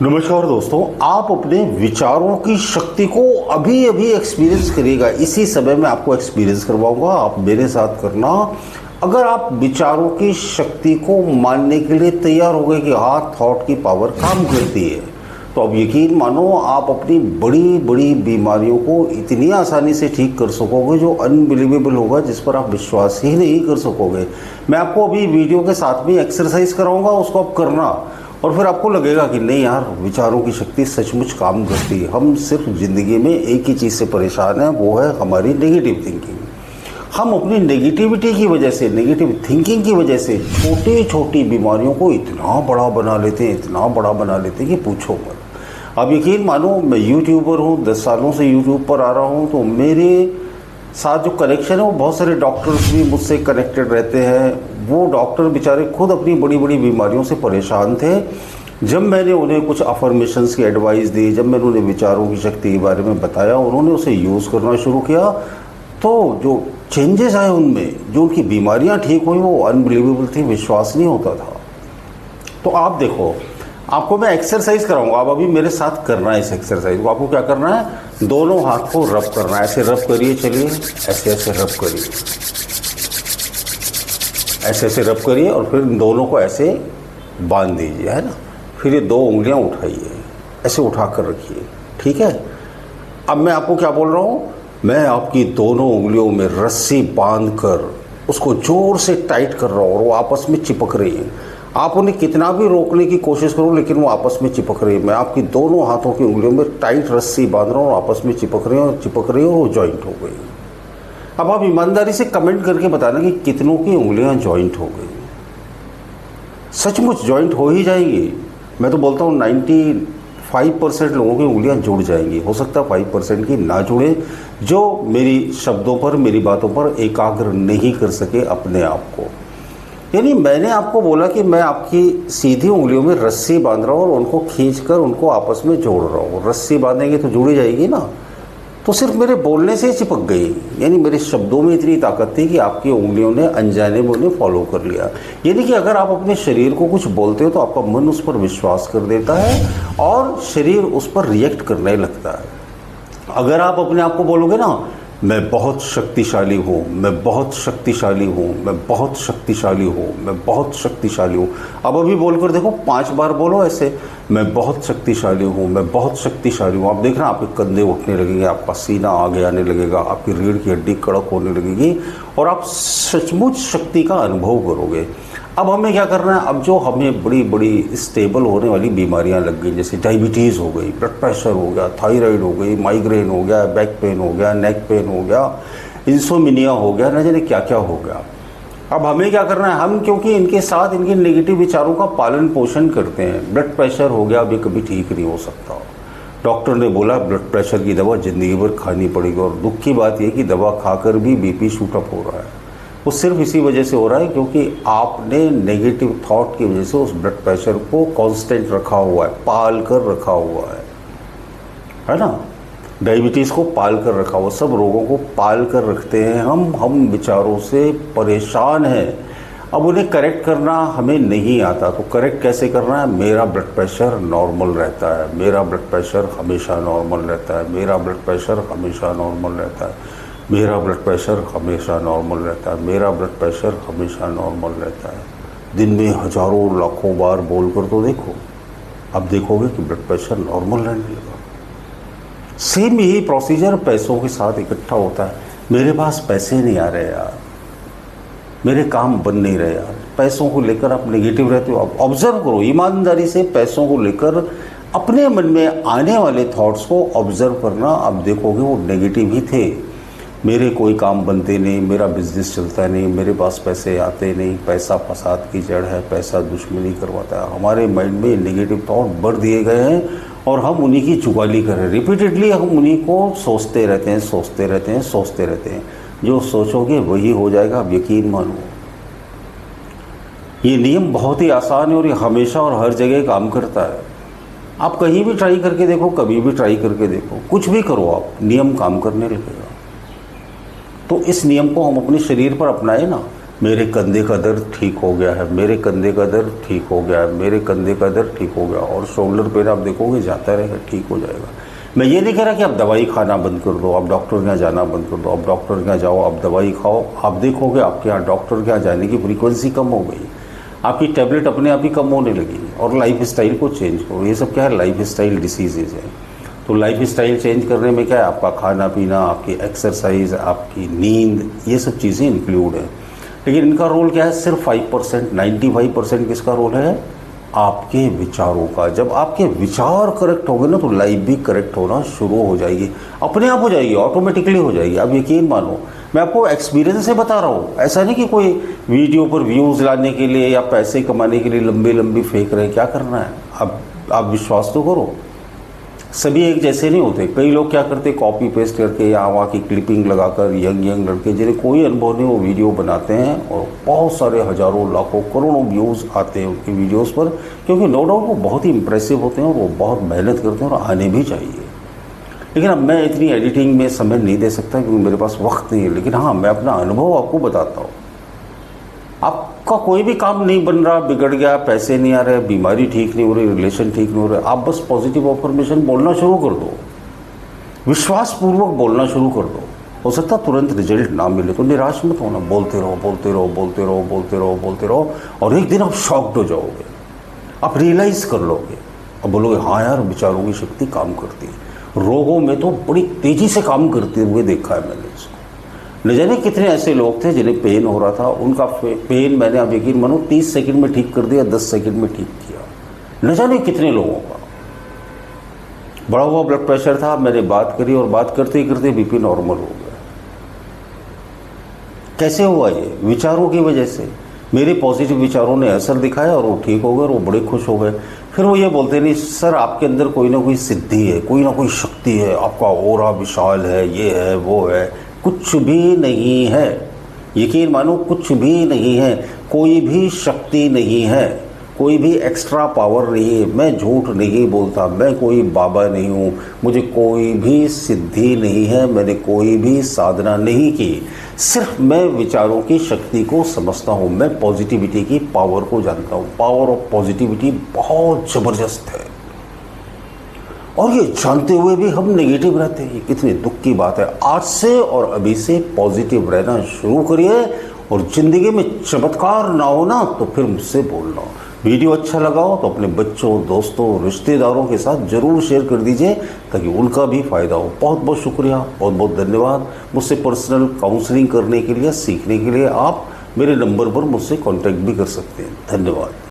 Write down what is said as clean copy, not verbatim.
नमस्कार दोस्तों, आप अपने विचारों की शक्ति को अभी अभी एक्सपीरियंस करिएगा। इसी समय मैं आपको एक्सपीरियंस करवाऊंगा, आप मेरे साथ करना। अगर आप विचारों की शक्ति को मानने के लिए तैयार हो गए कि हाँ, थॉट की पावर काम करती है, तो अब यकीन मानो आप अपनी बड़ी बड़ी बीमारियों को इतनी आसानी से ठीक कर सकोगे जो अनबिलीवेबल होगा, जिस पर आप विश्वास ही नहीं कर सकोगे। मैं आपको अभी वीडियो के साथ में एक्सरसाइज कराऊंगा, उसको आप करना और फिर आपको लगेगा कि नहीं यार, विचारों की शक्ति सचमुच काम करती है। हम सिर्फ ज़िंदगी में एक ही चीज़ से परेशान हैं, वो है हमारी नेगेटिव थिंकिंग। हम अपनी नेगेटिविटी की वजह से, नेगेटिव थिंकिंग की वजह से छोटी छोटी बीमारियों को इतना बड़ा बना लेते हैं, इतना बड़ा बना लेते हैं कि पूछो मत। अब यकीन मानो, मैं यूट्यूबर हूँ, 10 सालों से यूट्यूब पर आ रहा हूँ, तो मेरे साथ जो कनेक्शन है वो बहुत सारे डॉक्टर्स भी मुझसे कनेक्टेड रहते हैं। वो डॉक्टर बेचारे खुद अपनी बड़ी बड़ी बीमारियों से परेशान थे। जब मैंने उन्हें कुछ अफर्मेशंस की एडवाइस दी, जब मैंने उन्हें विचारों की शक्ति के बारे में बताया, उन्होंने उसे यूज़ करना शुरू किया, तो जो चेंजेस आए उनमें, जो उनकी बीमारियां ठीक हुई, वो अनबिलीवेबल थी, विश्वास नहीं होता था। तो आप देखो, आपको मैं एक्सरसाइज कराऊंगा, आप अभी मेरे साथ करना है इस एक्सरसाइज को। आपको क्या करना है, दोनों हाथ को रब करना है। ऐसे रब करिए, चलिए ऐसे ऐसे रब करिए, ऐसे ऐसे रब करिए और फिर दोनों को ऐसे बांध दीजिए, है ना। फिर ये 2 उंगलियां उठाइए, ऐसे उठा कर रखिए, ठीक है। अब मैं आपको क्या बोल रहा हूँ, मैं आपकी दोनों उंगलियों में रस्सी बांध कर उसको जोर से टाइट कर रहा हूँ और वो आपस में चिपक रही है। आप उन्हें कितना भी रोकने की कोशिश करो, लेकिन वो आपस में चिपक रही है। मैं आपकी दोनों हाथों की उंगलियों में टाइट रस्सी बांध रहा हूँ, आपस में चिपक रही है और वो जॉइंट हो गई। अब आप ईमानदारी से कमेंट करके बताना कि कितनों की उंगलियां जॉइंट हो गई। सचमुच जॉइंट हो ही जाएंगी। मैं तो बोलता हूँ 95% लोगों की उंगलियां जुड़ जाएंगी। हो सकता है 5% की ना जुड़े, जो मेरी शब्दों पर, मेरी बातों पर एकाग्र नहीं कर सके अपने आप को। यानी मैंने आपको बोला कि मैं आपकी सीधी उंगलियों में रस्सी बांध रहा हूँ और उनको खींचकर उनको आपस में जोड़ रहा हूँ। रस्सी बांधेंगे तो जुड़ी जाएगी ना, तो सिर्फ मेरे बोलने से ही चिपक गई। यानी मेरे शब्दों में इतनी ताकत थी कि आपकी उंगलियों ने अनजाने में उन्हें फॉलो कर लिया। यानी कि अगर आप अपने शरीर को कुछ बोलते हो तो आपका मन उस पर विश्वास कर देता है और शरीर उस पर रिएक्ट करने लगता है। अगर आप अपने आप को बोलोगे ना, मैं बहुत शक्तिशाली हूँ, मैं बहुत शक्तिशाली हूँ, मैं बहुत शक्तिशाली हूँ, मैं बहुत शक्तिशाली हूँ। अब अभी बोलकर देखो, 5 बार बोलो ऐसे, मैं बहुत शक्तिशाली हूँ, मैं बहुत शक्तिशाली हूँ। आप देखना, आपके कंधे उठने लगेंगे, आपका सीना आगे आने लगेगा, आपकी रीढ़ की हड्डी कड़क होने लगेगी और आप सचमुच शक्ति का अनुभव करोगे। अब हमें क्या करना है, अब जो हमें बड़ी बड़ी स्टेबल होने वाली बीमारियां लग गई, जैसे डायबिटीज़ हो गई, ब्लड प्रेशर हो गया, थायराइड हो गई, माइग्रेन हो गया, बैक पेन हो गया, नेक पेन हो गया, इंसोमिनिया हो गया, न जाने क्या क्या हो गया। अब हमें क्या करना है, हम क्योंकि इनके साथ इनके नेगेटिव विचारों का पालन पोषण करते हैं। ब्लड प्रेशर हो गया, अभी कभी ठीक नहीं हो सकता। डॉक्टर ने बोला ब्लड प्रेशर की दवा ज़िंदगी भर खानी पड़ेगी, और दुख की बात यह कि दवा खाकर भी बीपी शूटअप हो रहा है। वो सिर्फ इसी वजह से हो रहा है क्योंकि आपने नेगेटिव थॉट की वजह से उस ब्लड प्रेशर को कांस्टेंट रखा हुआ है, पाल कर रखा हुआ है ना। डायबिटीज़ को पाल कर रखा हुआ, सब रोगों को पाल कर रखते हैं हम विचारों से परेशान हैं। अब उन्हें करेक्ट करना हमें नहीं आता, तो करेक्ट कैसे करना है। मेरा ब्लड प्रेशर नॉर्मल रहता है, मेरा ब्लड प्रेशर हमेशा नॉर्मल रहता है, मेरा ब्लड प्रेशर हमेशा नॉर्मल रहता है, मेरा ब्लड प्रेशर हमेशा नॉर्मल रहता है, मेरा ब्लड प्रेशर हमेशा नॉर्मल रहता है। दिन में हजारों लाखों बार बोलकर तो देखो, अब देखोगे कि ब्लड प्रेशर नॉर्मल रहने लगा। सेम यही प्रोसीजर पैसों के साथ इकट्ठा होता है। मेरे पास पैसे नहीं आ रहे यार, मेरे काम बन नहीं रहे यार। पैसों को लेकर आप नेगेटिव रहते हो। आप ऑब्जर्व करो ईमानदारी से, पैसों को लेकर अपने मन में आने वाले थॉट्स को ऑब्जर्व करना। आप देखोगे वो नेगेटिव ही थे। मेरे कोई काम बनते नहीं, मेरा बिजनेस चलता नहीं, मेरे पास पैसे आते नहीं, पैसा फसाद की जड़ है, पैसा दुश्मनी करवाता है। हमारे माइंड में नेगेटिव थॉट भर दिए गए हैं और हम उन्हीं की जुगाली कर रहे हैं। रिपीटेडली हम उन्हीं को सोचते रहते हैं, सोचते रहते हैं, सोचते रहते हैं। जो सोचोगे वही हो जाएगा, आप यकीन मानो। ये नियम बहुत ही आसान है और ये हमेशा और हर जगह काम करता है। आप कहीं भी ट्राई करके देखो, कभी भी ट्राई करके देखो, कुछ भी करो आप, नियम काम करने लगेगा। तो इस नियम को हम अपने शरीर पर अपनाएं ना। मेरे कंधे का दर्द ठीक हो गया है, मेरे कंधे का दर्द ठीक हो गया है, मेरे कंधे का दर्द ठीक हो गया, और शोल्डर पेन आप देखोगे जाता रहेगा, ठीक हो जाएगा। मैं ये नहीं कह रहा कि आप दवाई खाना बंद कर दो, आप डॉक्टर के यहाँ जाना बंद कर दो, आप डॉक्टर के यहाँ जाओ, आप दवाई खाओ, आप देखोगे आपके यहाँ डॉक्टर के यहाँ जाने की फ्रीक्वेंसी कम हो गई, आपकी टैबलेट अपने आप ही कम होने लगी, और लाइफ स्टाइल को चेंज करो। ये सब क्या है, लाइफ स्टाइल डिसीजेज है। तो लाइफ स्टाइल चेंज करने में क्या है, आपका खाना पीना, आपकी एक्सरसाइज, आपकी नींद, ये सब चीज़ें इंक्लूड है। लेकिन इनका रोल क्या है, सिर्फ 5%, 95% किसका रोल है, आपके विचारों का। जब आपके विचार करेक्ट होंगे ना, तो लाइफ भी करेक्ट होना शुरू हो जाएगी, अपने आप हो जाएगी, ऑटोमेटिकली हो जाएगी। आप यकीन मानो, मैं आपको एक्सपीरियंस से बता रहा हूँ, ऐसा नहीं कि कोई वीडियो पर व्यूज़ लाने के लिए या पैसे कमाने के लिए लंबी लंबी फेंक रहे हैं। क्या करना है, आप विश्वास तो करो। सभी एक जैसे नहीं होते। कई लोग क्या करते, कॉपी पेस्ट करके या वहाँ की क्लिपिंग लगाकर यंग लड़के जिन्हें कोई अनुभव नहीं, वो वीडियो बनाते हैं और बहुत सारे हज़ारों लाखों करोड़ों व्यूज़ आते हैं उनकी वीडियोस पर, क्योंकि नो डाउट वो बहुत ही इंप्रेसिव होते हैं और वो बहुत मेहनत करते हैं और आने भी चाहिए। लेकिन अब मैं इतनी एडिटिंग में समय नहीं दे सकता क्योंकि मेरे पास वक्त नहीं है। लेकिन हाँ, मैं अपना अनुभव आपको बताता हूँ। आपका कोई भी काम नहीं बन रहा, बिगड़ गया, पैसे नहीं आ रहे, बीमारी ठीक नहीं हो रही, रिलेशन ठीक नहीं हो रहे, आप बस पॉजिटिव अफर्मेशन बोलना शुरू कर दो, विश्वास पूर्वक बोलना शुरू कर दो। हो सकता तुरंत रिजल्ट ना मिले तो निराश मत होना, बोलते रहो बोलते रहो बोलते रहो बोलते रहो बोलते रहो, और एक दिन आप शॉक्ड हो जाओगे, आप रियलाइज कर लोगे और बोलोगे हाँ यार, विचारों की शक्ति काम करती है। रोगों में तो बड़ी तेजी से काम करते हुए देखा है मैंने इसको। न जाने कितने ऐसे लोग थे जिन्हें पेन हो रहा था, उनका पेन मैंने, आप यकीन मानो, 30 सेकंड में ठीक कर दिया, 10 सेकंड में ठीक किया। न जाने कितने लोगों का बढ़ा हुआ ब्लड प्रेशर था, मैंने बात करी और बात करते ही करते बीपी नॉर्मल हो गया। कैसे हुआ ये? विचारों की वजह से। मेरे पॉजिटिव विचारों ने असर दिखाया और वो ठीक हो गए और वो बड़े खुश हो गए। फिर वो ये बोलते नहीं सर, आपके अंदर कोई ना कोई सिद्धि है, कोई ना कोई शक्ति है, आपका ऑरा विशाल है, ये है वो है। कुछ भी नहीं है, यकीन मानो, कुछ भी नहीं है, कोई भी शक्ति नहीं है, कोई भी एक्स्ट्रा पावर नहीं है। मैं झूठ नहीं बोलता, मैं कोई बाबा नहीं हूँ, मुझे कोई भी सिद्धि नहीं है, मैंने कोई भी साधना नहीं की। सिर्फ मैं विचारों की शक्ति को समझता हूँ, मैं पॉजिटिविटी की पावर को जानता हूँ। पावर ऑफ पॉजिटिविटी बहुत ज़बरदस्त है, और ये जानते हुए भी हम नेगेटिव रहते हैं। ये कितनी दुख की बात है। आज से और अभी से पॉजिटिव रहना शुरू करिए, और ज़िंदगी में चमत्कार ना हो ना तो फिर मुझसे बोलना। वीडियो अच्छा लगा हो तो अपने बच्चों, दोस्तों, रिश्तेदारों के साथ ज़रूर शेयर कर दीजिए ताकि उनका भी फ़ायदा हो। बहुत बहुत शुक्रिया, बहुत बहुत धन्यवाद। मुझसे पर्सनल काउंसलिंग करने के लिए, सीखने के लिए आप मेरे नंबर पर मुझसे कॉन्टैक्ट भी कर सकते हैं। धन्यवाद।